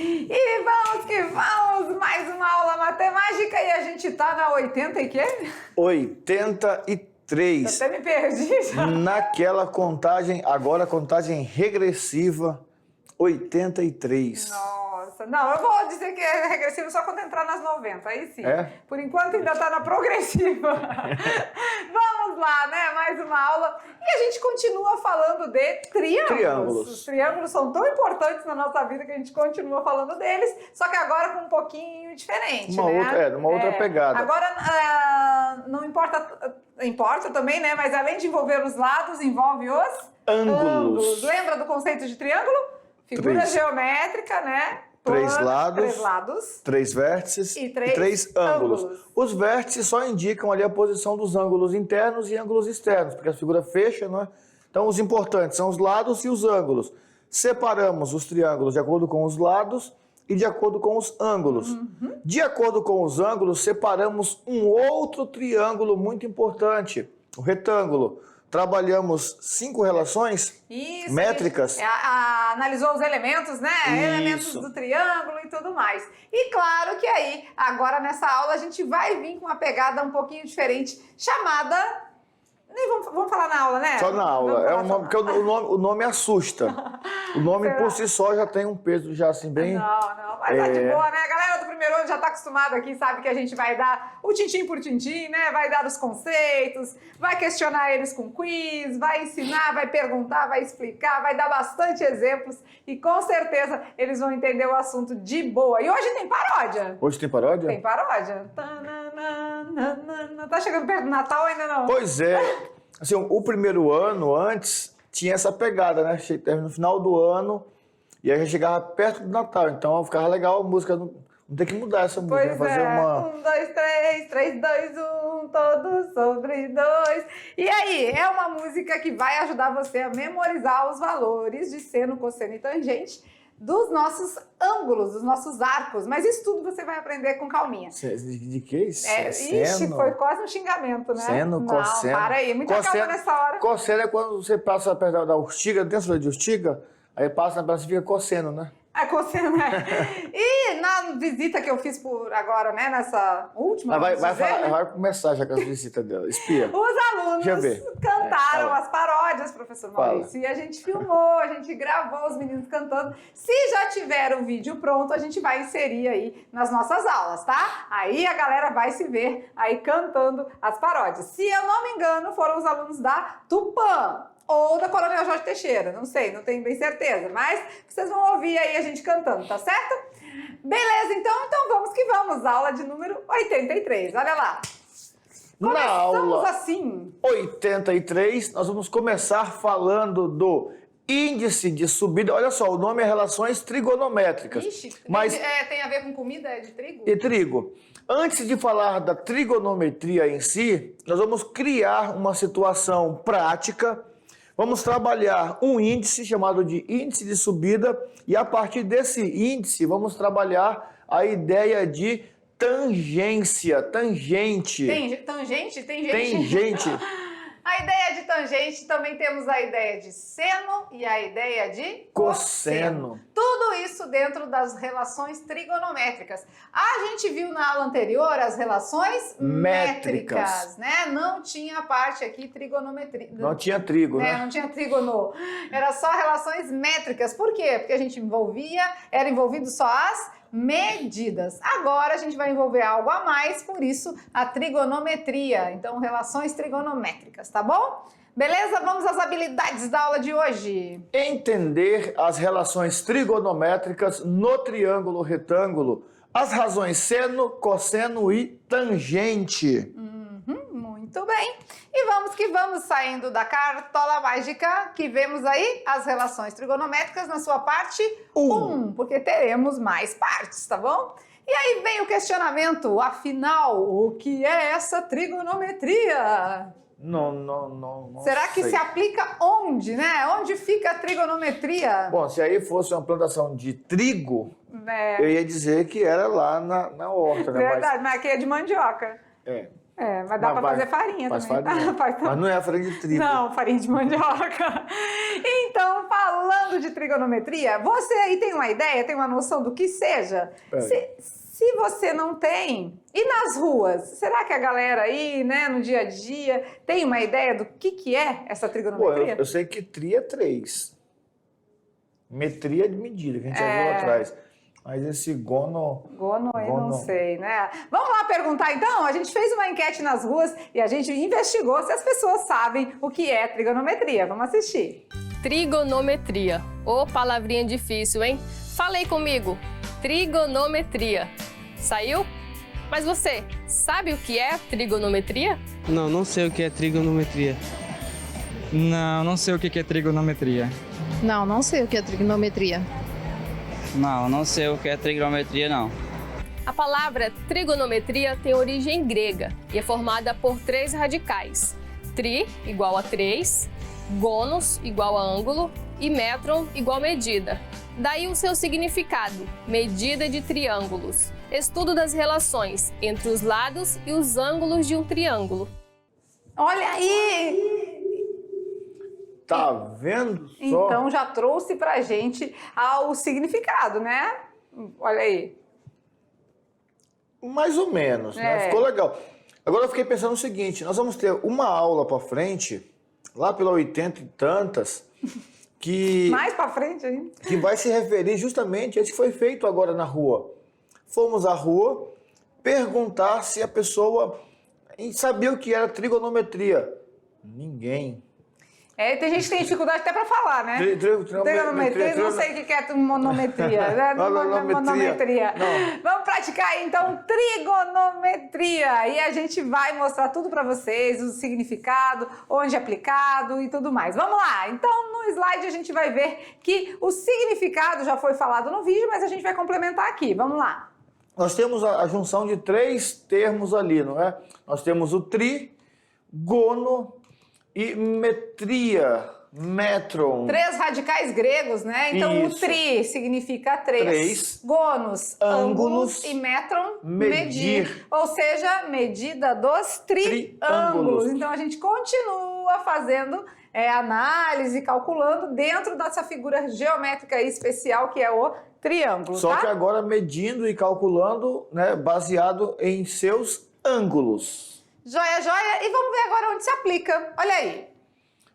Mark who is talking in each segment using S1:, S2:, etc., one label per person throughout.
S1: E vamos que vamos, mais uma aula matemática e a gente tá na 80 e quê?
S2: 83.
S1: Eu até me perdi já.
S2: Naquela contagem, agora contagem regressiva, 83.
S1: Nossa, não, eu vou dizer que é regressivo só quando entrar nas 90, aí sim.
S2: É?
S1: Por enquanto ainda tá na progressiva. Vamos lá, né? Mais uma aula. E a gente continua falando de triângulos. Os triângulos são tão importantes na nossa vida que a gente continua falando deles, só que agora com um pouquinho diferente,
S2: Uma outra pegada.
S1: Agora, não importa, importa também, né? Mas além de envolver os lados, envolve os
S2: ângulos.
S1: Lembra do conceito de triângulo? Figura geométrica, né?
S2: Três lados, três vértices
S1: e
S2: três ângulos. Os vértices só indicam ali a posição dos ângulos internos e ângulos externos, porque a figura fecha, não é? Então, os importantes são os lados e os ângulos. Separamos os triângulos de acordo com os lados e de acordo com os ângulos. De acordo com os ângulos, separamos um outro triângulo muito importante, o retângulo. Trabalhamos 5 relações métricas.
S1: Analisou os elementos, né? Elementos do triângulo e tudo mais. E claro que aí, agora nessa aula, a gente vai vir com uma pegada um pouquinho diferente, chamada... Nem vamos falar na aula, né?
S2: Só na aula. Porque o nome assusta. O nome por si só já tem um peso já assim bem...
S1: Não, mas tá de boa, né? A galera do primeiro ano já tá acostumada aqui, sabe que a gente vai dar o tintim por tintim, né? Vai dar os conceitos, vai questionar eles com quiz, vai ensinar, vai perguntar, vai explicar, vai dar bastante exemplos e com certeza eles vão entender o assunto de boa. E hoje tem paródia.
S2: Hoje tem paródia?
S1: Tem paródia. Tá chegando perto do Natal ainda não?
S2: Pois é. Assim, o primeiro ano, antes, tinha essa pegada, né? No final do ano, e aí já chegava perto do Natal. Então ficava legal a música. Não tem que mudar essa música.
S1: Pois
S2: fazer uma...
S1: 1, 2, 3, 3, 2, 1, todos sobre 2. E aí, é uma música que vai ajudar você a memorizar os valores de seno, cosseno e tangente dos nossos ângulos, dos nossos arcos. Mas isso tudo você vai aprender com calminha.
S2: De que isso?
S1: Ixi, foi quase um xingamento, né?
S2: Seno, cosseno.
S1: Não, para aí, muita calma nessa hora.
S2: Cosseno é quando você passa perto da urtiga, dentro de urtiga, aí passa na praça e fica cosseno, né?
S1: É cosseno, né? E na visita que eu fiz por agora, né, nessa última...
S2: Vai começar já com a visita dela, espia.
S1: Os alunos cantaram as paródias, professor Maurício, e a gente filmou, a gente gravou os meninos cantando. Se já tiver o vídeo pronto, a gente vai inserir aí nas nossas aulas, tá? Aí a galera vai se ver aí cantando as paródias. Se eu não me engano, foram os alunos da Tupã ou da Coronel Jorge Teixeira, não sei, não tenho bem certeza, mas vocês vão ouvir aí a gente cantando, tá certo? Beleza, então vamos que vamos, aula de número 83, olha lá.
S2: Na aula
S1: assim.
S2: 83, nós vamos começar falando do índice de subida. Olha só, o nome é relações trigonométricas.
S1: Ixi,
S2: mas
S1: tem a ver com comida de trigo?
S2: E trigo. Antes de falar da trigonometria em si, nós vamos criar uma situação prática. Vamos trabalhar um índice chamado de índice de subida e a partir desse índice vamos trabalhar a ideia de tangência, tangente.
S1: Tangente?
S2: Tangente.
S1: A ideia de tangente, também temos a ideia de seno e a ideia de
S2: cosseno.
S1: Tudo isso dentro das relações trigonométricas. A gente viu na aula anterior as relações métricas, né? Não tinha a parte aqui trigonometria.
S2: Não tinha trigo, né?
S1: Não tinha trigono. Era só relações métricas. Por quê? Porque a gente era envolvido só as medidas. Agora a gente vai envolver algo a mais, por isso a trigonometria. Então, relações trigonométricas, tá bom? Beleza? Vamos às habilidades da aula de hoje.
S2: Entender as relações trigonométricas no triângulo retângulo, as razões seno, cosseno e tangente.
S1: Muito bem. E vamos que vamos, saindo da cartola mágica, que vemos aí as relações trigonométricas na sua parte 1, porque teremos mais partes, tá bom? E aí vem o questionamento, afinal, o que é essa trigonometria?
S2: Não
S1: Será que se aplica onde, né? Onde fica a trigonometria?
S2: Bom, se aí fosse uma plantação de trigo, eu ia dizer que era lá na horta, né?
S1: Verdade, mas aqui é de mandioca. Mas dá para fazer farinha
S2: faz
S1: também.
S2: Farinha. Mas não é a farinha de trigo.
S1: Não, farinha de mandioca. Então, falando de trigonometria, você aí tem uma ideia, tem uma noção do que seja? Se você não tem, e nas ruas? Será que a galera aí, né, no dia a dia, tem uma ideia do que é essa trigonometria?
S2: Eu sei que tri é 3. Metria é de medida, que a gente já viu lá atrás. Mas esse gono
S1: eu não sei, né? Vamos lá perguntar então? A gente fez uma enquete nas ruas e a gente investigou se as pessoas sabem o que é trigonometria. Vamos assistir.
S3: Trigonometria. Ô, palavrinha difícil, hein? Falei comigo. Trigonometria. Saiu? Mas você sabe o que é trigonometria?
S4: Não sei o que é trigonometria.
S5: Não sei o que é trigonometria.
S6: Não sei o que é trigonometria.
S7: Não sei o que é trigonometria, não.
S3: A palavra trigonometria tem origem grega e é formada por 3 radicais. Tri, igual a 3, gonos, igual a ângulo, e metron, igual a medida. Daí o seu significado, medida de triângulos. Estudo das relações entre os lados e os ângulos de um triângulo.
S1: Olha aí!
S2: Tá vendo só?
S1: Então já trouxe pra gente o significado, né? Olha aí.
S2: Mais ou menos, né? Ficou legal. Agora eu fiquei pensando o seguinte, nós vamos ter uma aula pra frente, lá pela 80 e tantas, que...
S1: Mais pra frente ainda.
S2: Que vai se referir justamente a isso que foi feito agora na rua. Fomos à rua perguntar se a pessoa sabia o que era trigonometria. Ninguém.
S1: Tem gente que tem dificuldade até para falar, né? Trigonometria, não sei o que é monometria. Né? Monometria. Vamos praticar aí, então, trigonometria. E a gente vai mostrar tudo para vocês, o significado, onde é aplicado e tudo mais. Vamos lá. Então, no slide a gente vai ver que o significado já foi falado no vídeo, mas a gente vai complementar aqui. Vamos lá.
S2: Nós temos a junção de 3 termos ali, não é? Nós temos o tri, gono e metria, metron.
S1: 3 radicais gregos, né? Então
S2: Isso.
S1: o tri significa 3. Gonos, ângulos. E metron, medir. Ou seja, medida dos triângulos. Então a gente continua fazendo análise, calculando dentro dessa figura geométrica especial que é o triângulo.
S2: Só que agora medindo e calculando, né, baseado em seus ângulos.
S1: Joia, joia. E vamos ver agora onde se aplica. Olha aí.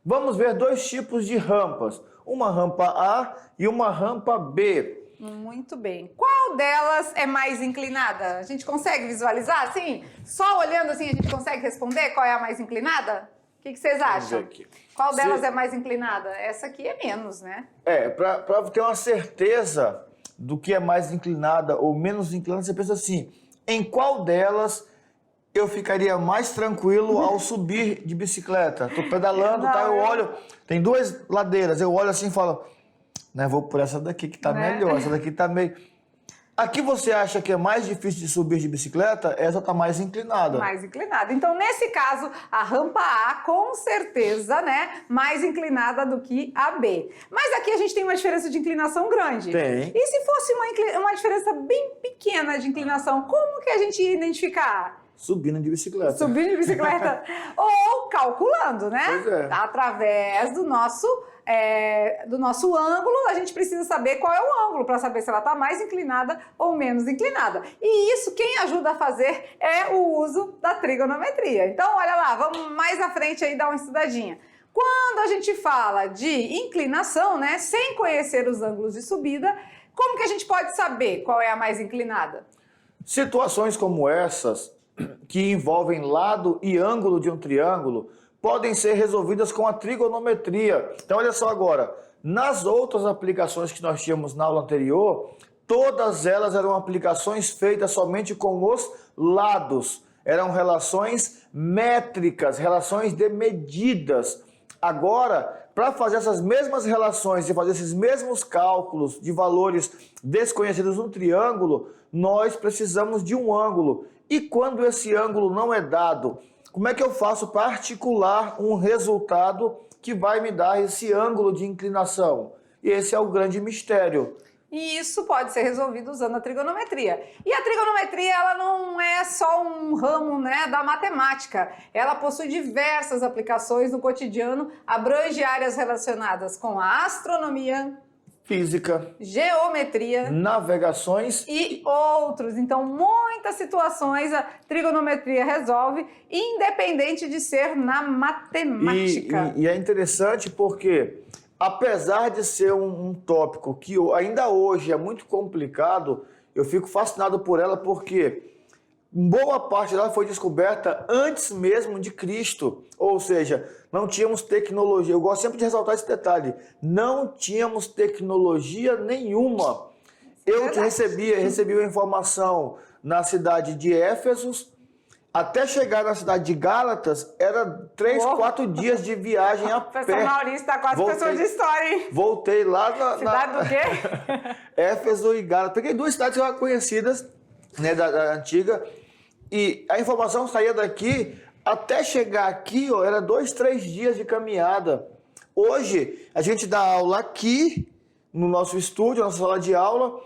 S2: Vamos ver 2 tipos de rampas. Uma rampa A e uma rampa B.
S1: Muito bem. Qual delas é mais inclinada? A gente consegue visualizar assim? Só olhando assim a gente consegue responder qual é a mais inclinada? O que vocês acham? Qual delas é mais inclinada? Essa aqui é menos, né?
S2: Para ter uma certeza do que é mais inclinada ou menos inclinada, você pensa assim, em qual delas eu ficaria mais tranquilo ao subir de bicicleta? Tô pedalando, eu olho, tem 2 ladeiras, eu olho assim e falo, né, vou por essa daqui que tá melhor, essa daqui tá meio... Aqui você acha que é mais difícil de subir de bicicleta, essa tá mais inclinada.
S1: Mais inclinada. Então, nesse caso, a rampa A, com certeza, né, mais inclinada do que a B. Mas aqui a gente tem uma diferença de inclinação grande.
S2: Tem.
S1: E se fosse uma diferença bem pequena de inclinação, como que a gente ia identificar?
S2: Subindo de bicicleta.
S1: Subindo de bicicleta. Ou calculando, né?
S2: Pois é.
S1: Através do nosso ângulo, a gente precisa saber qual é o ângulo para saber se ela está mais inclinada ou menos inclinada. E isso quem ajuda a fazer é o uso da trigonometria. Então, olha lá, vamos mais à frente aí dar uma estudadinha. Quando a gente fala de inclinação, né, sem conhecer os ângulos de subida, como que a gente pode saber qual é a mais inclinada?
S2: Situações como essas, que envolvem lado e ângulo de um triângulo, podem ser resolvidas com a trigonometria. Então, olha só agora, nas outras aplicações que nós tínhamos na aula anterior, todas elas eram aplicações feitas somente com os lados. Eram relações métricas, relações de medidas. Agora, para fazer essas mesmas relações e fazer esses mesmos cálculos de valores desconhecidos no triângulo, nós precisamos de um ângulo. E quando esse ângulo não é dado, como é que eu faço para articular um resultado que vai me dar esse ângulo de inclinação? E esse é o grande mistério.
S1: E isso pode ser resolvido usando a trigonometria. E a trigonometria, ela não é só um ramo, né, da matemática. Ela possui diversas aplicações no cotidiano, abrange áreas relacionadas com a astronomia,
S2: física,
S1: geometria,
S2: navegações
S1: e outros. Então, muitas situações a trigonometria resolve, independente de ser na matemática.
S2: E é interessante porque, apesar de ser um tópico que ainda hoje é muito complicado, eu fico fascinado por ela porque boa parte dela foi descoberta antes mesmo de Cristo. Ou seja, não tínhamos tecnologia. Eu gosto sempre de ressaltar esse detalhe. Não tínhamos tecnologia nenhuma. Eu recebi uma informação na cidade de Éfeso. Até chegar na cidade de Gálatas, era 3, 4 dias de viagem a pé.
S1: O professor Maurício está quase professor de história, hein?
S2: Voltei lá na...
S1: Cidade do quê?
S2: Éfeso e Gálatas. Peguei 2 cidades conhecidas, né, da antiga, e a informação saía daqui, até chegar aqui, ó, era 2, 3 dias de caminhada. Hoje, a gente dá aula aqui, no nosso estúdio, na nossa sala de aula.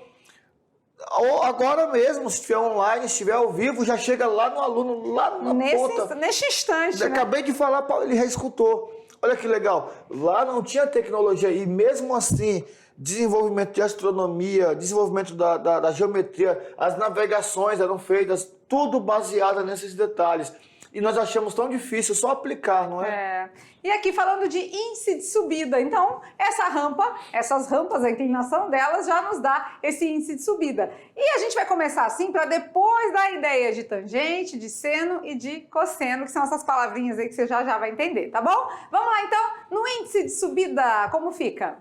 S2: Agora mesmo, se estiver online, se estiver ao vivo, já chega lá no aluno, lá na ponta.
S1: Nesse instante,
S2: Acabei de falar, ele já escutou. Olha que legal. Lá não tinha tecnologia e mesmo assim, desenvolvimento de astronomia, desenvolvimento da geometria, as navegações eram feitas, tudo baseado nesses detalhes. E nós achamos tão difícil só aplicar, não é?
S1: E aqui falando de índice de subida, então essas rampas, a inclinação delas já nos dá esse índice de subida. E a gente vai começar assim para depois dar a ideia de tangente, de seno e de cosseno, que são essas palavrinhas aí que você já vai entender, tá bom? Vamos lá então, no índice de subida, como fica?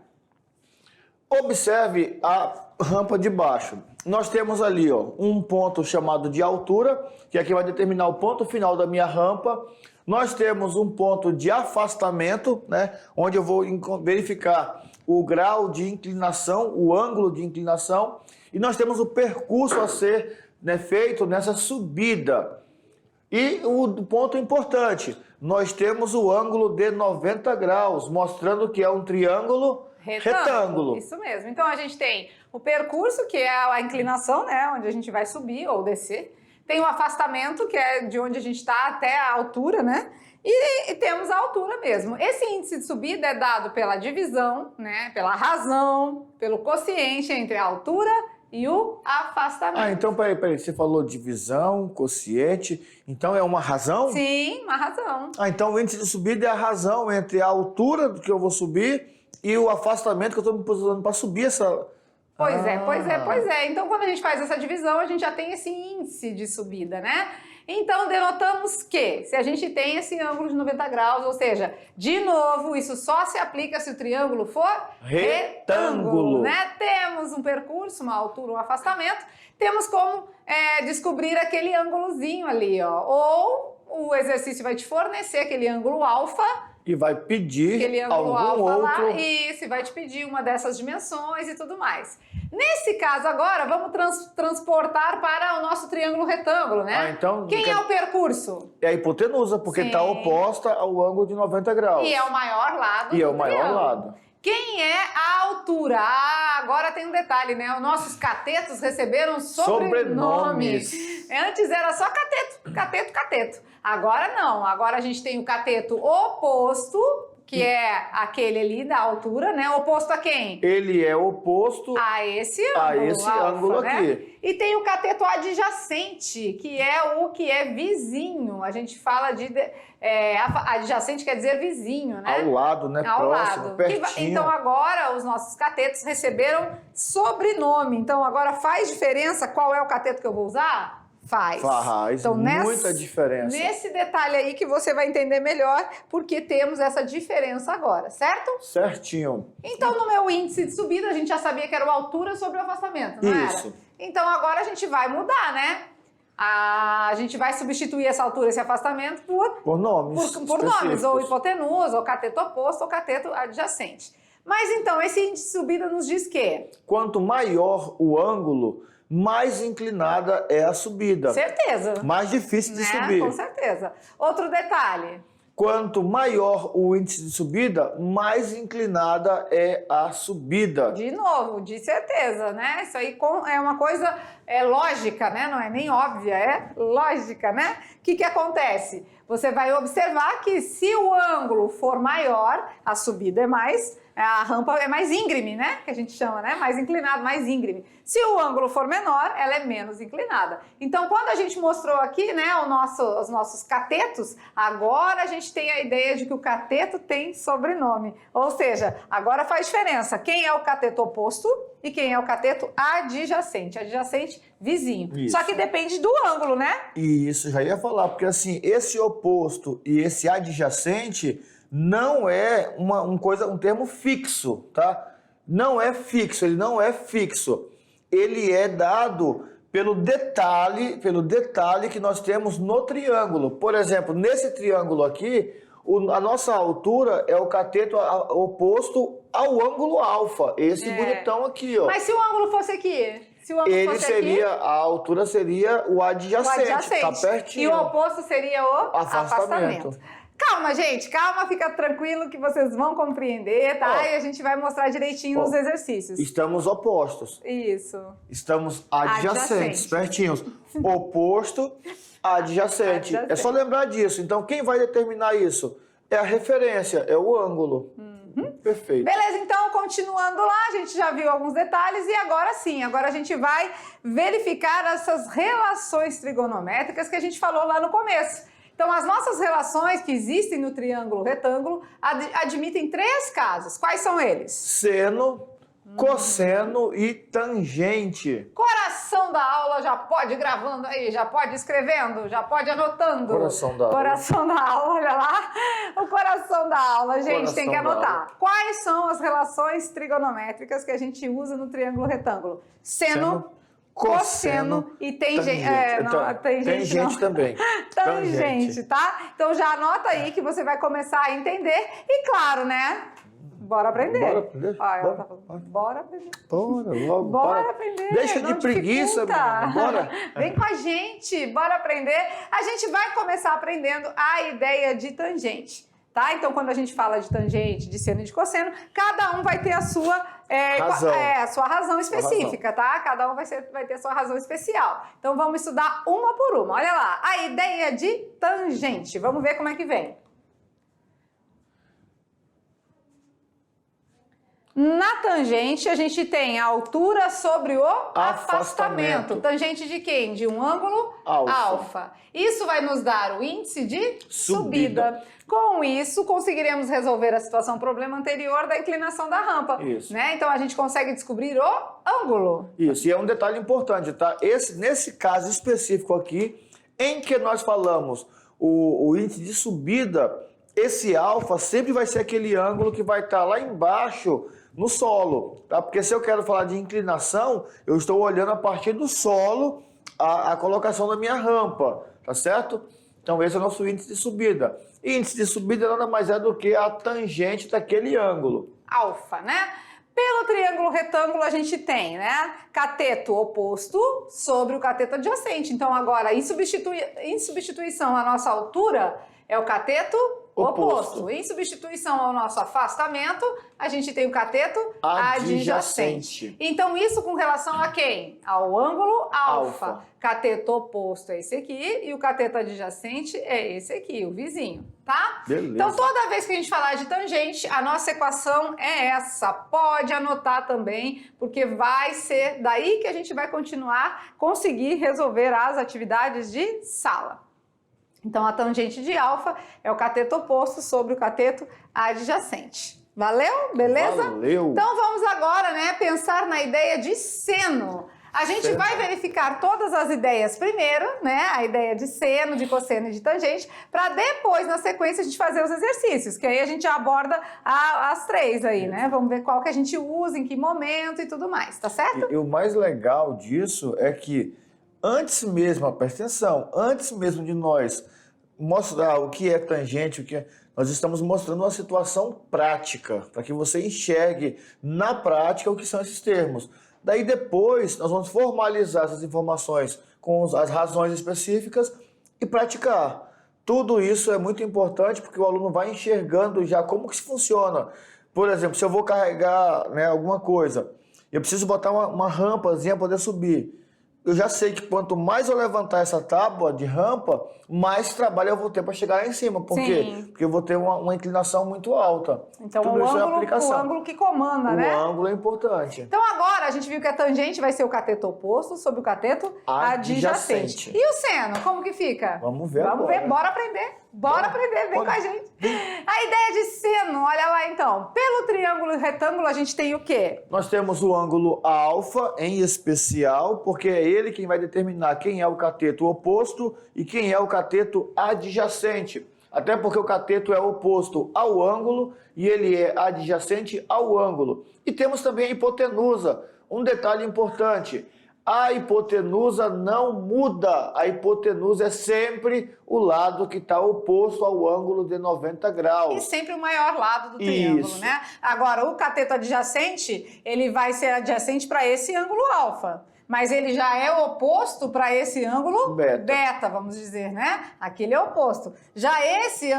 S2: Observe a rampa de baixo. Nós temos ali, ó, um ponto chamado de altura, que aqui vai determinar o ponto final da minha rampa. Nós temos um ponto de afastamento, né, onde eu vou verificar o grau de inclinação, o ângulo de inclinação. E nós temos o percurso a ser, né, feito nessa subida. E o ponto importante, nós temos o ângulo de 90 graus, mostrando que é um triângulo retângulo.
S1: Isso mesmo. Então a gente tem o percurso, que é a inclinação, né, onde a gente vai subir ou descer. Tem o afastamento, que é de onde a gente está até a altura, né? E temos a altura mesmo. Esse índice de subida é dado pela divisão, né, pela razão, pelo quociente entre a altura e o afastamento.
S2: Ah, então peraí, você falou divisão, quociente, então é uma razão?
S1: Sim, uma razão.
S2: Ah, então o índice de subida é a razão entre a altura do que eu vou subir e o afastamento que eu estou me posicionando para subir essa...
S1: Pois é. Então, quando a gente faz essa divisão, a gente já tem esse índice de subida, né? Então, denotamos que, se a gente tem esse ângulo de 90 graus, ou seja, de novo, isso só se aplica se o triângulo for retângulo, né? Temos um percurso, uma altura, um afastamento, temos como descobrir aquele ângulozinho ali, ó. Ou o exercício vai te fornecer aquele ângulo alfa,
S2: e vai pedir algum outro...
S1: lá, isso, e vai te pedir uma dessas dimensões e tudo mais. Nesse caso agora, vamos transportar para o nosso triângulo retângulo, né?
S2: Ah, então,
S1: quem é o percurso?
S2: É a hipotenusa, porque está oposta ao ângulo de 90 graus.
S1: E é o maior lado
S2: E é o maior lado.
S1: Quem é a altura? Ah, agora tem um detalhe, né? Os nossos catetos receberam sobrenomes. Antes era só cateto. Agora não. Agora a gente tem o cateto oposto, que é aquele ali da altura, né? Oposto a quem?
S2: Ele é oposto
S1: a esse ângulo,
S2: alfa,
S1: né?
S2: aqui.
S1: E tem o cateto adjacente, que é o que é vizinho. A gente fala de... adjacente quer dizer vizinho, né?
S2: Ao lado, né?
S1: Ao
S2: próximo,
S1: lado.
S2: pertinho.
S1: Então agora os nossos catetos receberam sobrenome. Então agora faz diferença qual é o cateto que eu vou usar? Faz. Então,
S2: muita diferença.
S1: Nesse detalhe aí que você vai entender melhor, porque temos essa diferença agora, certo?
S2: Certinho.
S1: Então, no meu índice de subida, a gente já sabia que era a altura sobre o afastamento, não
S2: Isso.
S1: era? Então, agora a gente vai mudar, né? A gente vai substituir essa altura, esse afastamento por
S2: nomes.
S1: Por nomes, ou hipotenusa, ou cateto oposto, ou cateto adjacente. Mas então, esse índice de subida nos diz que...
S2: Quanto maior o ângulo, mais inclinada é a subida.
S1: Certeza.
S2: Mais difícil de subir.
S1: Com certeza. Outro detalhe.
S2: Quanto maior o índice de subida, mais inclinada é a subida.
S1: De novo, de certeza, né? Isso aí é uma coisa lógica, né? Não é nem óbvia, é lógica, né? O que acontece? Você vai observar que se o ângulo for maior, a subida é mais, a rampa é mais íngreme, né? Que a gente chama, né? Mais inclinado, mais íngreme. Se o ângulo for menor, ela é menos inclinada. Então, quando a gente mostrou aqui, né, os nossos catetos, agora a gente tem a ideia de que o cateto tem sobrenome. Ou seja, agora faz diferença quem é o cateto oposto e quem é o cateto adjacente. Adjacente, vizinho.
S2: Isso.
S1: Só que depende do ângulo, né?
S2: Isso, já ia falar, porque assim, esse oposto e esse adjacente não é um termo fixo, tá? Não é fixo, ele não é fixo. Ele é dado pelo detalhe que nós temos no triângulo. Por exemplo, nesse triângulo aqui, a nossa altura é o cateto oposto ao ângulo alfa. Esse bonitão aqui, ó.
S1: Mas se o ângulo fosse aqui?
S2: A altura seria o adjacente, tá pertinho.
S1: E o oposto seria o afastamento. Calma, gente, calma, fica tranquilo que vocês vão compreender, tá? E a gente vai mostrar direitinho nos exercícios.
S2: Estamos opostos.
S1: Isso.
S2: Estamos adjacentes, pertinhos. Oposto, adjacente. É só lembrar disso. Então, quem vai determinar isso? É a referência, é o ângulo. Perfeito.
S1: Beleza, então, continuando lá, a gente já viu alguns detalhes e agora sim, agora a gente vai verificar essas relações trigonométricas que a gente falou lá no começo. Então, as nossas relações que existem no triângulo retângulo admitem 3 casos. Quais são eles?
S2: Seno, cosseno e tangente.
S1: Coração da aula, já pode ir gravando aí, já pode ir escrevendo, já pode ir anotando.
S2: Coração da aula.
S1: Coração da aula, olha lá. O coração da aula, gente,
S2: Coração
S1: tem que
S2: da
S1: anotar.
S2: aula.
S1: Quais são as relações trigonométricas que a gente usa no triângulo retângulo? Seno, cosseno e tangente.
S2: Tangente também.
S1: Tangente, tá? Então já anota aí que você vai começar a entender. E claro, né? Bora aprender.
S2: Bora aprender.
S1: Ela tá falando, bora aprender.
S2: Bora, logo.
S1: Bora aprender.
S2: Deixa
S1: não
S2: de preguiça,
S1: dificulta.
S2: menina. Bora.
S1: Vem com a gente, bora aprender. A gente vai começar aprendendo a ideia de tangente. Tá? Então, quando a gente fala de tangente, de seno e de cosseno, cada um vai ter a sua
S2: razão.
S1: A sua razão específica, tá? Cada um vai ter a sua razão especial. Então, vamos estudar uma por uma. Olha lá, a ideia de tangente. Vamos ver como é que vem. Na tangente, a gente tem a altura sobre o afastamento. Tangente de quem? De um ângulo alfa. Isso vai nos dar o índice de subida. Com isso, conseguiremos resolver a problema anterior da inclinação da rampa.
S2: Isso.
S1: Né? Então, a gente consegue descobrir o ângulo.
S2: Isso, e é um detalhe importante, tá? Nesse caso específico aqui, em que nós falamos o índice de subida, esse alfa sempre vai ser aquele ângulo que vai estar lá embaixo no solo, tá? Porque se eu quero falar de inclinação, eu estou olhando a partir do solo a colocação da minha rampa, tá certo? Então esse é o nosso índice de subida. Índice de subida nada mais é do que a tangente daquele ângulo.
S1: Alfa, né? Pelo triângulo retângulo a gente tem, né? Cateto oposto sobre o cateto adjacente. Então agora, em substituição à nossa altura, é o cateto oposto. Em substituição ao nosso afastamento, a gente tem o cateto adjacente. Então, isso com relação a quem? Ao ângulo alfa. Cateto oposto é esse aqui e o cateto adjacente é esse aqui, o vizinho, tá?
S2: Beleza.
S1: Então, toda vez que a gente falar de tangente, a nossa equação é essa. Pode anotar também, porque vai ser daí que a gente vai conseguir resolver as atividades de sala. Então, a tangente de alfa é o cateto oposto sobre o cateto adjacente. Valeu? Beleza?
S2: Valeu!
S1: Então, vamos agora, né, pensar na ideia de seno. A gente vai verificar todas as ideias primeiro, né, a ideia de seno, de cosseno e de tangente, para depois, na sequência, a gente fazer os exercícios, que aí a gente aborda as 3 aí, né? Vamos ver qual que a gente usa, em que momento e tudo mais, tá certo?
S2: E o mais legal disso é que antes mesmo, presta atenção, antes mesmo de nós mostrar o que é tangente, nós estamos mostrando uma situação prática, para que você enxergue na prática o que são esses termos. Daí depois nós vamos formalizar essas informações com as razões específicas e praticar. Tudo isso é muito importante porque o aluno vai enxergando já como que funciona. Por exemplo, se eu vou carregar, né, alguma coisa, eu preciso botar uma rampazinha para poder subir. Eu já sei que quanto mais eu levantar essa tábua de rampa, mais trabalho eu vou ter para chegar lá em cima. Por quê? Porque eu vou ter uma inclinação muito alta.
S1: Então,
S2: tudo isso é aplicação.
S1: o ângulo que comanda, né?
S2: O ângulo é importante.
S1: Então, agora, a gente viu que a tangente vai ser o cateto oposto sobre o cateto adjacente. E o seno, como que fica?
S2: Vamos ver
S1: Vamos
S2: agora.
S1: ver, bora aprender. Bora aprender, vem com a gente. A ideia de seno, olha lá então. Pelo triângulo retângulo, a gente tem o quê?
S2: Nós temos o ângulo alfa, em especial, porque é ele quem vai determinar quem é o cateto oposto e quem é o cateto adjacente. Até porque o cateto é oposto ao ângulo e ele é adjacente ao ângulo. E temos também a hipotenusa. Um detalhe importante. A hipotenusa não muda. A hipotenusa é sempre o lado que está oposto ao ângulo de 90 graus.
S1: E sempre o maior lado do triângulo, né? Agora, o cateto adjacente, ele vai ser adjacente para esse ângulo alfa. Mas ele já é oposto para esse ângulo beta, vamos dizer, né? Aqui ele é oposto. Já esse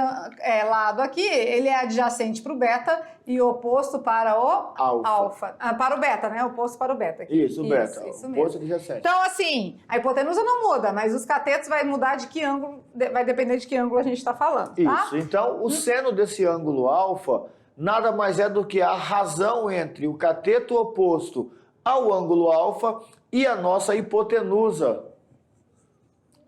S1: lado aqui, ele é adjacente para o beta e oposto para o alfa. Para o beta, né? Oposto para o beta. Aqui.
S2: Isso, o beta.
S1: Isso
S2: oposto
S1: mesmo.
S2: adjacente.
S1: Então, assim, a hipotenusa não muda, mas os catetos vai mudar de que ângulo, vai depender de que ângulo a gente está falando, tá?
S2: Isso. Então, o seno desse ângulo alfa nada mais é do que a razão entre o cateto oposto ao ângulo alfa e a nossa hipotenusa.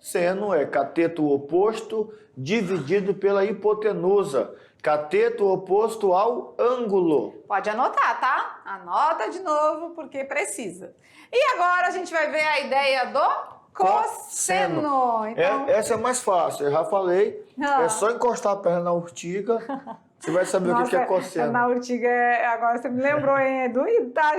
S2: Seno é cateto oposto dividido pela hipotenusa. Cateto oposto ao ângulo.
S1: Pode anotar, tá? Anota de novo, porque precisa. E agora a gente vai ver a ideia do cosseno. Então...
S2: Essa é mais fácil, eu já falei. É só encostar a perna na urtiga. Você vai saber o que é cosseno.
S1: Na urtiga, agora você me lembrou, hein? É doído, tá?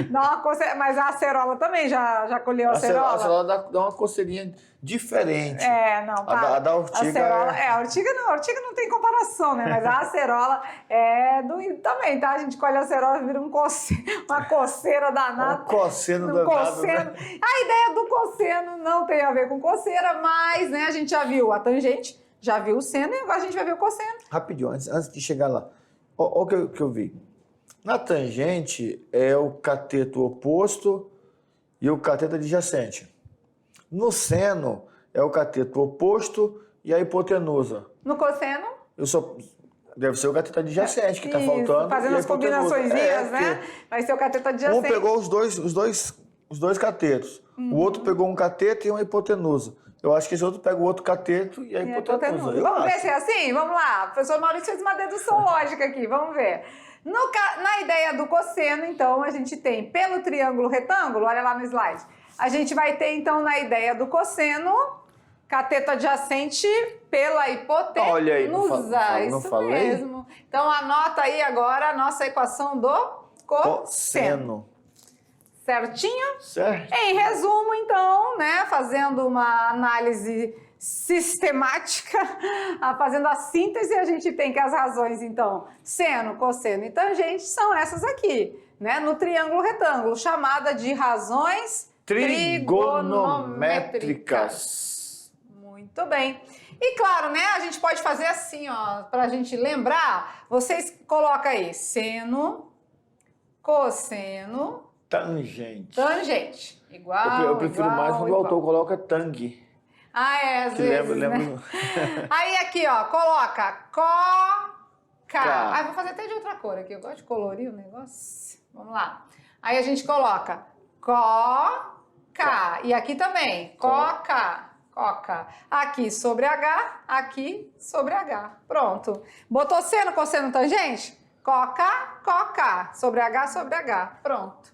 S1: Dá uma coceira, mas a acerola também, já colheu a acerola?
S2: A acerola dá uma coceirinha diferente.
S1: Não,
S2: tá. A da urtiga
S1: a urtiga não tem comparação, né? Mas a acerola é doído também, tá? A gente colhe a acerola e vira uma coceira danada.
S2: Um cosseno danado. Né?
S1: A ideia do cosseno não tem a ver com coceira, mas, né, a gente já viu a tangente, já viu o seno e agora a gente vai ver o cosseno.
S2: Rapidinho, antes de chegar lá. Olha o que eu vi. Na tangente é o cateto oposto e o cateto adjacente. No seno é o cateto oposto e a hipotenusa.
S1: No cosseno?
S2: Deve ser o cateto adjacente que está faltando.
S1: Fazendo as combinaçõezinhas, né? Vai ser o cateto adjacente.
S2: Um pegou os dois catetos. O outro pegou um cateto e uma hipotenusa. Eu acho que esse outro pega o outro cateto e a hipotenusa.
S1: Vamos ver se é assim? Vamos lá. O professor Maurício fez uma dedução lógica aqui. Vamos ver. Na ideia do cosseno, então, a gente tem pelo triângulo retângulo, olha lá no slide. A gente vai ter, então, na ideia do cosseno, cateto adjacente pela hipotenusa.
S2: Olha aí, não falei?
S1: Mesmo. Então, anota aí agora a nossa equação do cosseno. Certinho?
S2: Certo.
S1: Em resumo, então, né, fazendo uma análise sistemática, fazendo a síntese, a gente tem que as razões, então, seno, cosseno e tangente são essas aqui, né, no triângulo retângulo, chamada de razões trigonométricas. Muito bem. E claro, né, a gente pode fazer assim, ó, pra gente lembrar, vocês colocam aí seno, cosseno,
S2: tangente.
S1: Igual,
S2: eu prefiro mais quando o autor coloca tang.
S1: Às vezes,
S2: lembra.
S1: Né? Aí aqui, ó, coloca coca. Vou fazer até de outra cor aqui, eu gosto de colorir o negócio. Vamos lá. Aí a gente coloca coca. E aqui também, coca. Aqui sobre H, aqui sobre H. Pronto. Botou seno, cosseno, tangente? Coca. Sobre H. Pronto.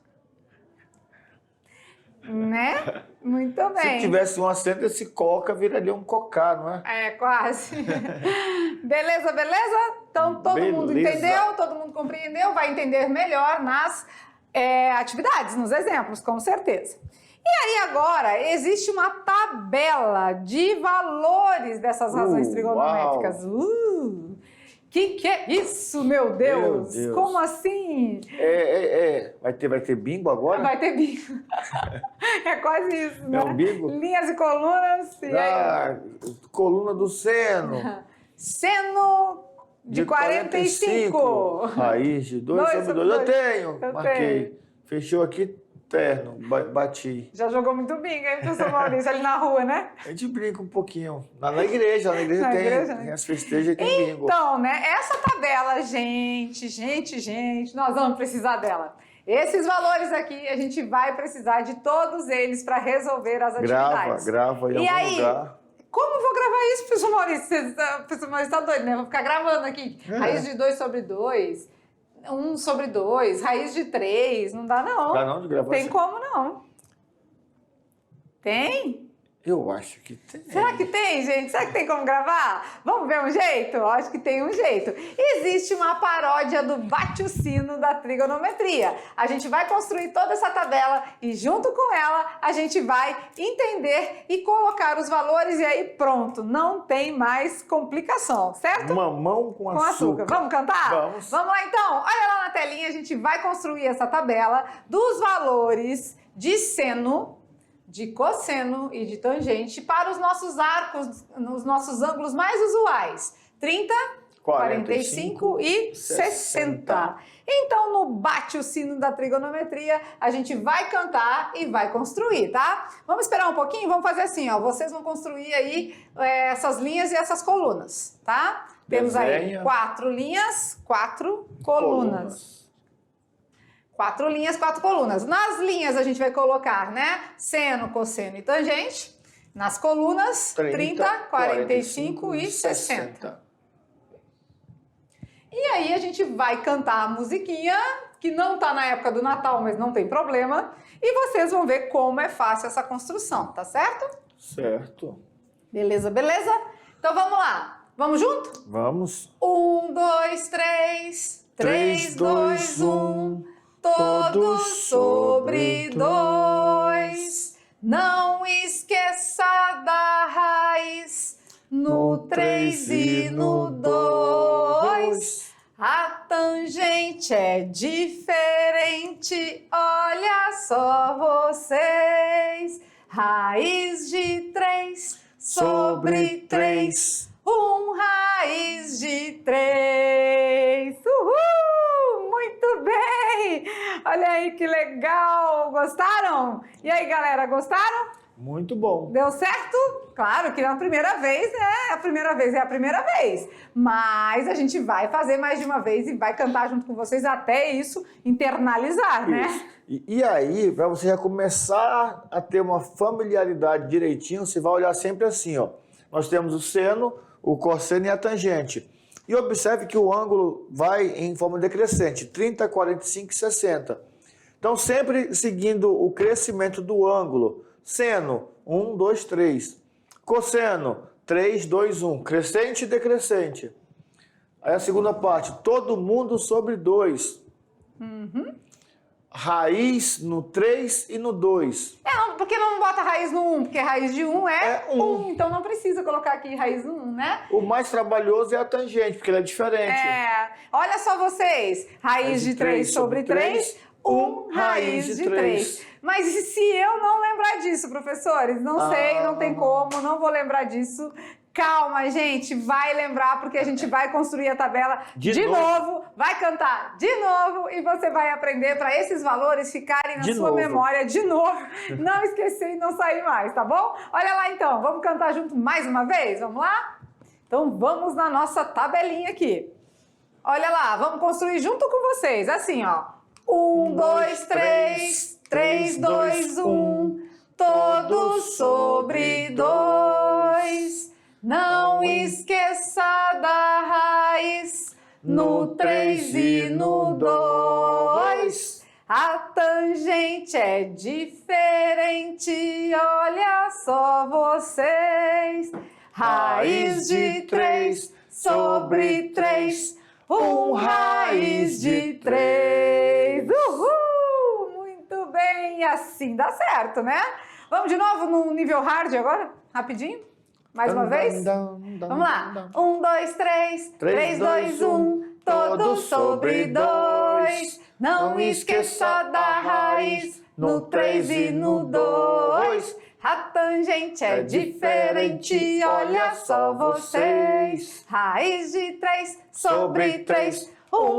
S1: Né? Muito bem.
S2: Se tivesse um acento, esse coca viraria um cocá, não é?
S1: É, quase. Beleza? Então, todo mundo entendeu, todo mundo compreendeu, vai entender melhor nas atividades, nos exemplos, com certeza. E aí, agora, existe uma tabela de valores dessas razões trigonométricas. Que é isso, meu Deus? Como assim?
S2: Vai ter bingo agora?
S1: Vai ter bingo. É quase isso, né?
S2: É um bingo?
S1: Linhas e colunas.
S2: coluna do seno.
S1: Seno de 45.
S2: Raiz de 2 sobre 2. Eu tenho. Marquei. Fechou aqui, terno. Bati.
S1: Já jogou muito bingo, hein, professor Maurício, ali na rua, né?
S2: A gente brinca um pouquinho. Na igreja tem as festejos e tem bingo.
S1: Então, né, essa tabela, gente, nós vamos precisar dela. Esses valores aqui, a gente vai precisar de todos eles para resolver as atividades.
S2: Grava em algum lugar.
S1: Como vou gravar isso, professor Maurício? O professor Maurício tá doido, né? Vou ficar gravando aqui. Raiz de 2 sobre 2, 1 sobre 2, raiz de 3. Não dá, não.
S2: Não dá não de gravar?
S1: Tem como, não. Tem?
S2: Eu acho que tem.
S1: Será que tem, gente? Será que tem como gravar? Vamos ver um jeito? Eu acho que tem um jeito. Existe uma paródia do bate o sino da trigonometria. A gente vai construir toda essa tabela e junto com ela a gente vai entender e colocar os valores e aí pronto, não tem mais complicação, certo?
S2: Mamão com açúcar.
S1: Vamos cantar?
S2: Vamos.
S1: Vamos lá então? Olha lá na telinha, a gente vai construir essa tabela dos valores de seno, de cosseno e de tangente para os nossos arcos, nos nossos ângulos mais usuais. 30, 45 e 60. Então, no bate o sino da trigonometria, a gente vai cantar e vai construir, tá? Vamos esperar um pouquinho? Vamos fazer assim, ó. Vocês vão construir aí essas linhas e essas colunas, tá? Temos aí 4 linhas, 4 colunas. 4 linhas, 4 colunas. Nas linhas a gente vai colocar, né? Seno, cosseno e tangente. Nas colunas, 30, 45 e 60. E aí a gente vai cantar a musiquinha, que não tá na época do Natal, mas não tem problema. E vocês vão ver como é fácil essa construção, tá certo?
S2: Certo.
S1: Beleza, beleza? Então vamos lá. Vamos junto?
S2: Vamos.
S1: 1, 2, 3. 3, 2, 1. Todos sobre 2. Não esqueça da raiz no 3 e no 2. A tangente é diferente, olha só vocês. Raiz de 3 sobre 3. Raiz de 3. Uhul! Muito bem! Olha aí que legal! Gostaram? E aí, galera, gostaram?
S2: Muito bom.
S1: Deu certo? Claro que na primeira vez, né? A primeira vez é a primeira vez. Mas a gente vai fazer mais de uma vez e vai cantar junto com vocês até isso internalizar, né?
S2: E aí, para você já começar a ter uma familiaridade direitinho, você vai olhar sempre assim, ó. Nós temos o seno, o cosseno e a tangente. E observe que o ângulo vai em forma decrescente, 30, 45 e 60. Então, sempre seguindo o crescimento do ângulo. Seno, 1, 2, 3. Cosseno, 3, 2, 1. Crescente e decrescente. Aí a segunda parte, todo mundo sobre 2. Raiz no 3 e no 2.
S1: Por que não bota raiz no 1? Porque raiz de 1 é
S2: 1.
S1: Então não precisa colocar aqui raiz no 1, né?
S2: O mais trabalhoso é a tangente, porque ela é diferente.
S1: Olha só vocês. Raiz de 3 sobre 3, 1 raiz de 3. Mas e se eu não lembrar disso, professores? Não sei, não tem como, não vou lembrar disso. Calma, gente, vai lembrar, porque a gente vai construir a tabela de novo, vai cantar de novo e você vai aprender para esses valores ficarem na sua memória de novo. Não esquecer e não sair mais, tá bom? Olha lá então, vamos cantar junto mais uma vez? Vamos lá? Então vamos na nossa tabelinha aqui. Olha lá, vamos construir junto com vocês, assim ó. 1, 2, 3, 3, 2, 1, todos sobre 2. Não esqueça da raiz no 3 e no 2. A tangente é diferente, olha só vocês. Raiz de 3 sobre 3, 1 raiz de 3. Uhul! Muito bem, assim dá certo, né? Vamos de novo no nível hard agora, rapidinho? Mais uma vez? Vamos lá. 1, 2, 3. 3, 2, 1. Todos sobre 2. Não esqueça da raiz no 3 e no 2. A tangente é diferente, olha só vocês. Raiz de 3 sobre 3,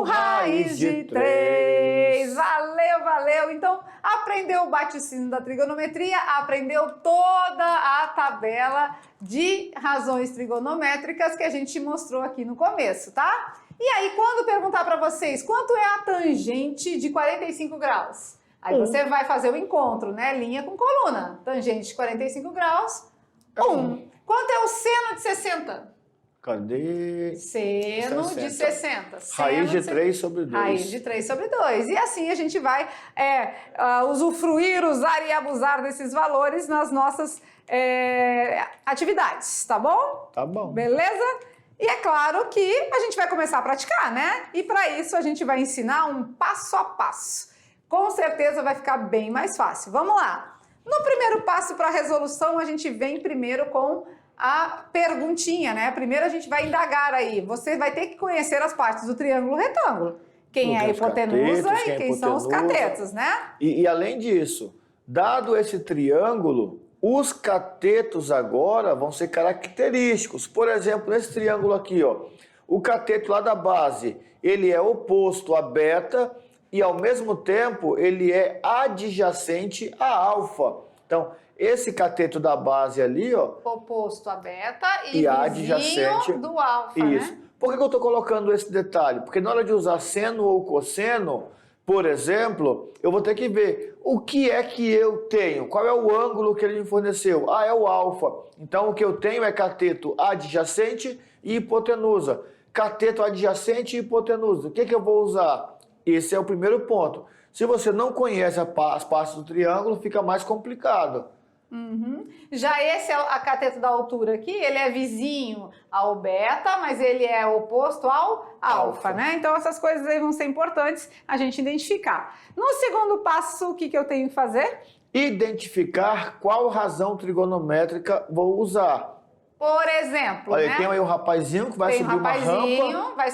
S1: raiz de 3. Valeu, valeu. Então, aprendeu o bate-sino da trigonometria, aprendeu toda a tabela de razões trigonométricas que a gente mostrou aqui no começo, tá? E aí, quando perguntar para vocês quanto é a tangente de 45 graus? Aí você vai fazer o encontro, né? Linha com coluna. Tangente de 45 graus, 1. Quanto é o seno de 60?
S2: Cadê?
S1: Seno de 60.
S2: Raiz de 3 sobre 2.
S1: Raiz de 3 sobre 2. E assim a gente vai usufruir, usar e abusar desses valores nas nossas atividades, tá bom?
S2: Tá bom.
S1: Beleza? E é claro que a gente vai começar a praticar, né? E para isso a gente vai ensinar um passo a passo. Com certeza vai ficar bem mais fácil. Vamos lá. No primeiro passo para a resolução, a gente vem primeiro com a perguntinha, né? Primeiro a gente vai indagar aí. Você vai ter que conhecer as partes do triângulo retângulo. Quem é a hipotenusa e quem são os catetos, né?
S2: E além disso, dado esse triângulo, os catetos agora vão ser característicos. Por exemplo, nesse triângulo aqui, ó, o cateto lá da base, ele é oposto a beta e ao mesmo tempo ele é adjacente a alfa. Então, esse cateto da base ali, ó,
S1: oposto a beta e
S2: adjacente
S1: do alfa,
S2: isso.
S1: Né?
S2: Por que eu estou colocando esse detalhe? Porque na hora de usar seno ou cosseno, por exemplo, eu vou ter que ver o que é que eu tenho, qual é o ângulo que ele me forneceu. Ah, é o alfa. Então, o que eu tenho é cateto adjacente e hipotenusa. Cateto adjacente e hipotenusa. O que eu vou usar? Esse é o primeiro ponto. Se você não conhece as partes do triângulo, fica mais complicado.
S1: Uhum. Já esse é a cateto da altura aqui, ele é vizinho ao beta, mas ele é oposto ao alfa, né? Então essas coisas aí vão ser importantes a gente identificar. No segundo passo, o que eu tenho que fazer?
S2: Identificar qual razão trigonométrica vou usar.
S1: Por exemplo,
S2: olha,
S1: né?
S2: Tem aí o rapazinho que vai subir uma rampa.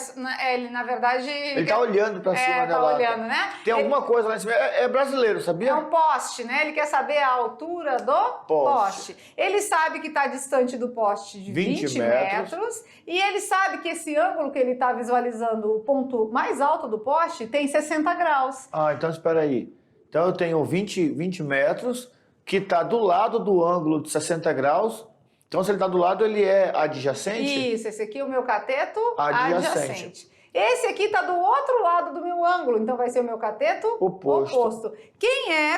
S1: Ele, na verdade...
S2: Ele tá olhando para cima dela.
S1: Tá olhando, né?
S2: Tem alguma coisa lá em cima. É brasileiro, sabia?
S1: É um poste, né? Ele quer saber a altura do poste. Ele sabe que está distante do poste de 20 metros. E ele sabe que esse ângulo que ele está visualizando, o ponto mais alto do poste, tem 60 graus.
S2: Ah, então espera aí. Então eu tenho 20 metros, que está do lado do ângulo de 60 graus. Então, se ele está do lado, ele é adjacente?
S1: Isso, esse aqui é o meu cateto
S2: adjacente.
S1: Esse aqui está do outro lado do meu ângulo, então vai ser o meu cateto oposto.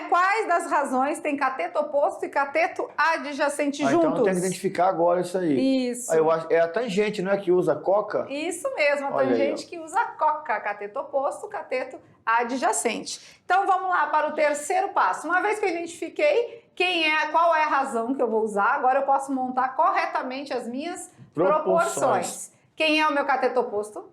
S1: Quais das razões tem cateto oposto e cateto adjacente juntos?
S2: Então eu tenho que identificar agora isso aí.
S1: Isso.
S2: Aí eu acho, é a tangente, não é, que usa coca?
S1: Isso mesmo, a tangente que usa coca, cateto oposto, cateto adjacente. Então vamos lá para o terceiro passo. Uma vez que eu identifiquei qual é a razão que eu vou usar, agora eu posso montar corretamente as minhas proporções. Quem é o meu cateto oposto?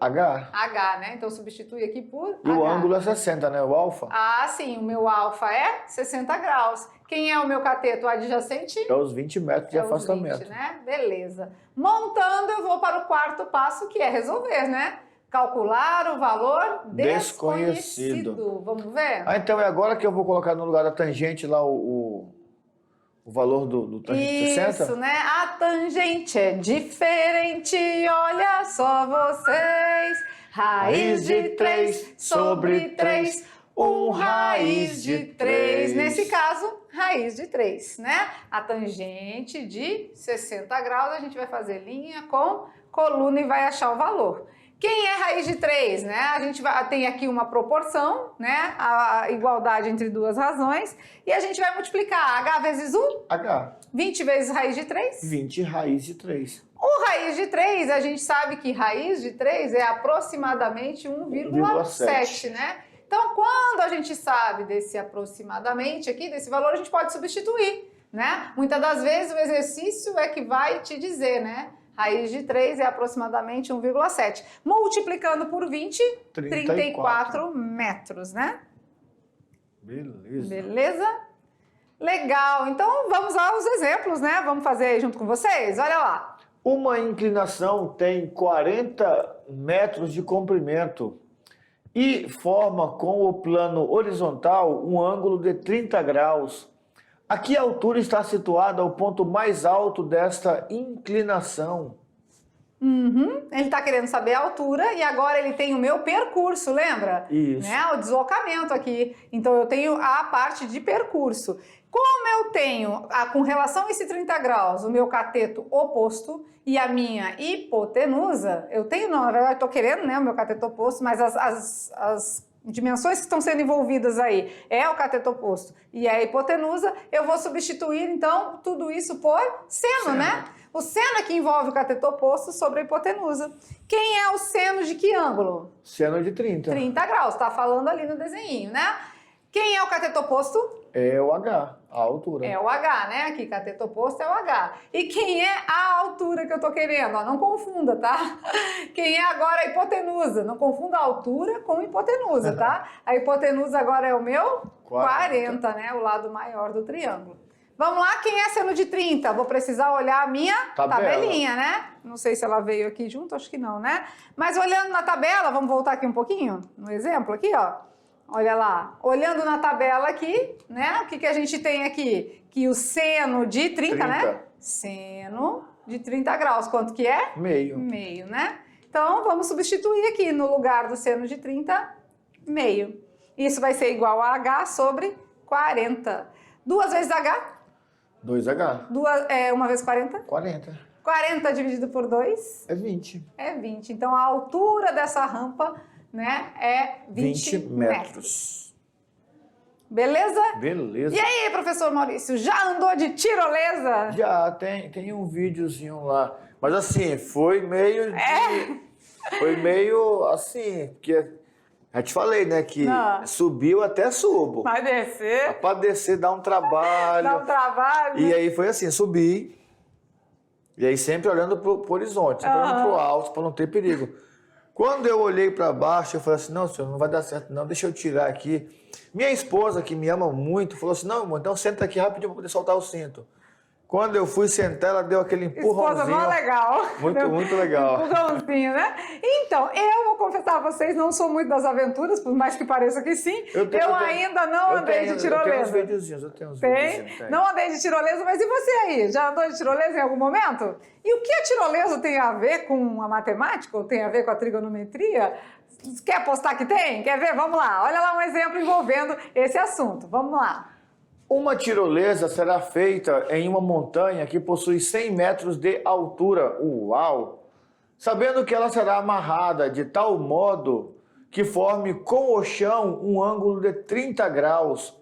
S2: H.
S1: H, né? Então substitui aqui por
S2: E
S1: H.
S2: o ângulo é 60, né? O alfa?
S1: Ah, sim. O meu alfa é 60 graus. Quem é o meu cateto adjacente?
S2: É os 20 metros de afastamento.
S1: Os 20, né? Beleza. Montando, eu vou para o quarto passo, que é resolver, né? Calcular o valor desconhecido. Vamos ver?
S2: Ah, então é agora que eu vou colocar no lugar da tangente lá o valor do tangente 60?
S1: Isso, né? A tangente é diferente, olha só vocês. Raiz de 3 sobre 3, raiz de 3. Nesse caso, raiz de 3, né? A tangente de 60 graus, a gente vai fazer linha com coluna e vai achar o valor. Quem é raiz de 3, né? A gente tem aqui uma proporção, né? A igualdade entre duas razões. E a gente vai multiplicar H vezes 1?
S2: H.
S1: 20 vezes raiz de 3?
S2: 20 raiz de 3.
S1: O raiz de 3, a gente sabe que raiz de 3 é aproximadamente 1,7, né? Então, quando a gente sabe desse aproximadamente aqui, desse valor, a gente pode substituir, né? Muitas das vezes o exercício é que vai te dizer, né? Raiz de 3 é aproximadamente 1,7. Multiplicando por 20, 34 metros, né?
S2: Beleza.
S1: Beleza? Legal. Então, vamos aos exemplos, né? Vamos fazer aí junto com vocês? Olha lá.
S2: Uma inclinação tem 40 metros de comprimento e forma com o plano horizontal um ângulo de 30 graus. A que altura está situada o ponto mais alto desta inclinação?
S1: Ele está querendo saber a altura e agora ele tem o meu percurso, lembra?
S2: Isso.
S1: Né? O deslocamento aqui. Então eu tenho a parte de percurso. Como eu tenho, com relação a esse 30 graus, o meu cateto oposto e a minha hipotenusa, eu tenho, não, na verdade, eu estou querendo, né, o meu cateto oposto, mas as dimensões que estão sendo envolvidas aí é o cateto oposto e a hipotenusa, eu vou substituir, então, tudo isso por seno, né? O seno é que envolve o cateto oposto sobre a hipotenusa. Quem é o seno de que ângulo?
S2: Seno de 30.
S1: 30 graus, tá falando ali no desenho, né? Quem é o cateto oposto?
S2: É o H, a altura.
S1: É o H, né? Aqui, cateto oposto é o H. E quem é a altura que eu tô querendo? Ó, não confunda, tá? Quem é agora a hipotenusa? Não confunda a altura com hipotenusa, tá? A hipotenusa agora é o meu 40, né? O lado maior do triângulo. Vamos lá, quem é seno de 30? Vou precisar olhar a minha tabelinha, né? Não sei se ela veio aqui junto, acho que não, né? Mas olhando na tabela, vamos voltar aqui um pouquinho? No exemplo aqui, ó. Olha lá, olhando na tabela aqui, né? O que a gente tem aqui? Que o seno de 30, né? Seno de 30 graus, quanto que é?
S2: Meio.
S1: Meio, né? Então, vamos substituir aqui no lugar do seno de 30, meio. Isso vai ser igual a H sobre 40. 2 vezes H?
S2: 2H.
S1: Uma vezes 40?
S2: 40.
S1: 40 dividido por 2?
S2: É 20.
S1: É 20. Então, a altura dessa rampa, né, é 20 metros. Beleza?
S2: Beleza.
S1: E aí, professor Maurício, já andou de tirolesa?
S2: Já, tem um videozinho lá. Mas assim, foi meio Foi meio assim, porque... Já te falei, né, que subiu até subo.
S1: Vai descer.
S2: Pra descer dá um trabalho.
S1: Dá um trabalho.
S2: E aí foi assim, subi. E aí sempre olhando pro horizonte, sempre olhando pro alto, pra não ter perigo. Quando eu olhei pra baixo, eu falei assim, não, senhor, não vai dar certo não, deixa eu tirar aqui. Minha esposa, que me ama muito, falou assim, não, amor, então senta aqui rapidinho pra poder soltar o cinto. Quando eu fui sentar, ela deu aquele empurrãozinho.
S1: Esposa mó legal.
S2: Muito legal.
S1: Empurrãozinho, né? Então, eu vou confessar a vocês, não sou muito das aventuras, por mais que pareça que sim. Eu ainda não andei de tirolesa.
S2: Eu tenho uns videozinhos, Tem?
S1: Não andei de tirolesa, mas e você aí? Já andou de tirolesa em algum momento? E o que a tirolesa tem a ver com a matemática? Ou tem a ver com a trigonometria? Quer apostar que tem? Quer ver? Vamos lá. Olha lá um exemplo envolvendo esse assunto. Vamos lá.
S2: Uma tirolesa será feita em uma montanha que possui 100 metros de altura. Uau! Sabendo que ela será amarrada de tal modo que forme com o chão um ângulo de 30 graus.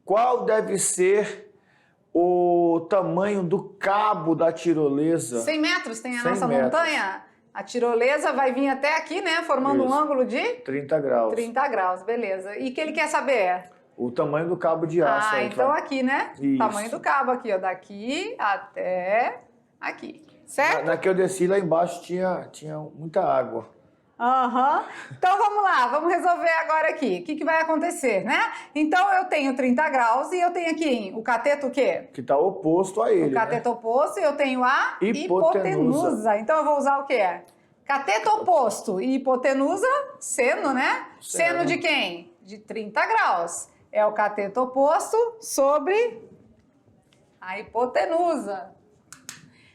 S2: Qual deve ser o tamanho do cabo da tirolesa?
S1: 100 metros tem a nossa montanha? A tirolesa vai vir até aqui, né? Formando um ângulo de?
S2: 30 graus.
S1: 30 graus, beleza. E o que ele quer saber?
S2: O tamanho do cabo de aço.
S1: Ah, então aqui, né?
S2: Isso.
S1: Tamanho do cabo aqui, ó. Daqui até aqui. Certo?
S2: Na que eu desci lá embaixo tinha muita água.
S1: Então vamos lá, vamos resolver agora aqui. O que vai acontecer, né? Então eu tenho 30 graus e eu tenho aqui o cateto o quê?
S2: Que está oposto a ele.
S1: O cateto oposto e eu tenho a hipotenusa. Então eu vou usar o quê? Cateto oposto e hipotenusa, seno, né? Seno de quem? De 30 graus. É o cateto oposto sobre a hipotenusa.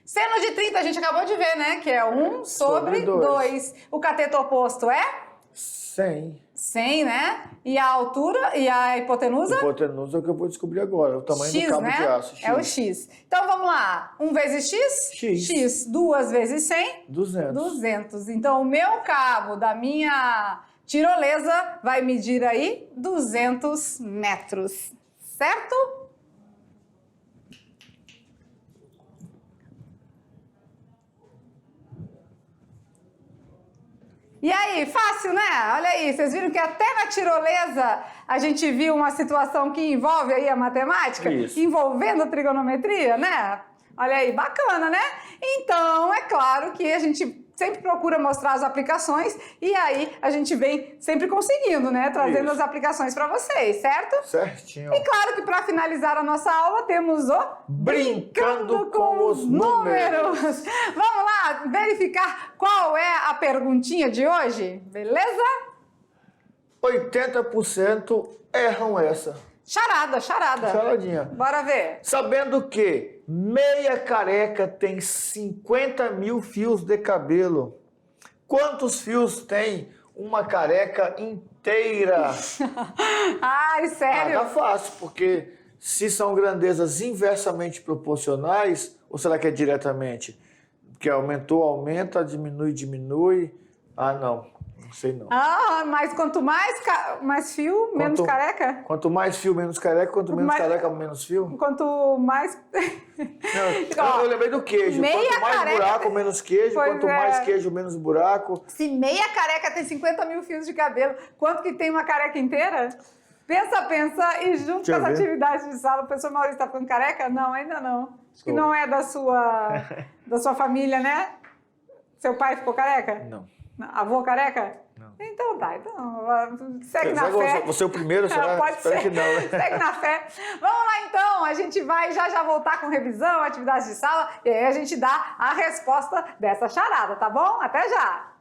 S1: Seno de 30 a gente acabou de ver, né? Que é 1 sobre 2. O cateto oposto é?
S2: 100.
S1: 100, né? E a altura e a hipotenusa?
S2: Hipotenusa é o que eu vou descobrir agora. O tamanho
S1: X,
S2: do cabo
S1: né?
S2: de aço. X.
S1: É o X. Então vamos lá. 1 vezes X?
S2: X.
S1: 2 vezes 100?
S2: 200.
S1: 200. Então o meu cabo da minha tirolesa vai medir aí 200 metros. Certo? E aí, fácil, né? Olha aí, vocês viram que até na tirolesa a gente viu uma situação que envolve aí a matemática?
S2: Isso.
S1: Envolvendo a trigonometria, né? Olha aí, bacana, né? Então, é claro que a gente sempre procura mostrar as aplicações e aí a gente vem sempre conseguindo, né? Trazendo as aplicações para vocês, certo?
S2: Certinho.
S1: E claro que para finalizar a nossa aula temos o
S2: Brincando com os números.
S1: Vamos lá verificar qual é a perguntinha de hoje, beleza?
S2: 80% erram essa.
S1: Charada.
S2: Charadinha.
S1: Bora ver.
S2: Sabendo que meia careca tem 50 mil fios de cabelo, quantos fios tem uma careca inteira?
S1: Ai, sério?
S2: Tá fácil, porque se são grandezas inversamente proporcionais, ou será que é diretamente? Que aumentou, aumenta, diminui. Ah, não sei não.
S1: Ah, mas quanto mais fio, menos careca?
S2: Quanto mais fio, menos careca. Quanto menos careca, menos fio.
S1: Quanto mais...
S2: Não, eu lembrei do queijo. Quanto mais
S1: careca
S2: buraco, menos queijo. Quanto mais queijo, menos buraco.
S1: Se meia careca tem 50 mil fios de cabelo, quanto que tem uma careca inteira? Pensa, e junto com as atividades de sala, o professor Maurício está ficando careca? Não, ainda não. Acho que não é da sua família, né? Seu pai ficou careca?
S2: Não.
S1: Avô careca?
S2: Não.
S1: Então tá, segue na fé.
S2: Você é o primeiro, será?
S1: Pode
S2: Espero
S1: ser.
S2: que não, né?
S1: Segue na fé. Vamos lá então, a gente vai já voltar com revisão, atividades de sala, e aí a gente dá a resposta dessa charada, tá bom? Até já!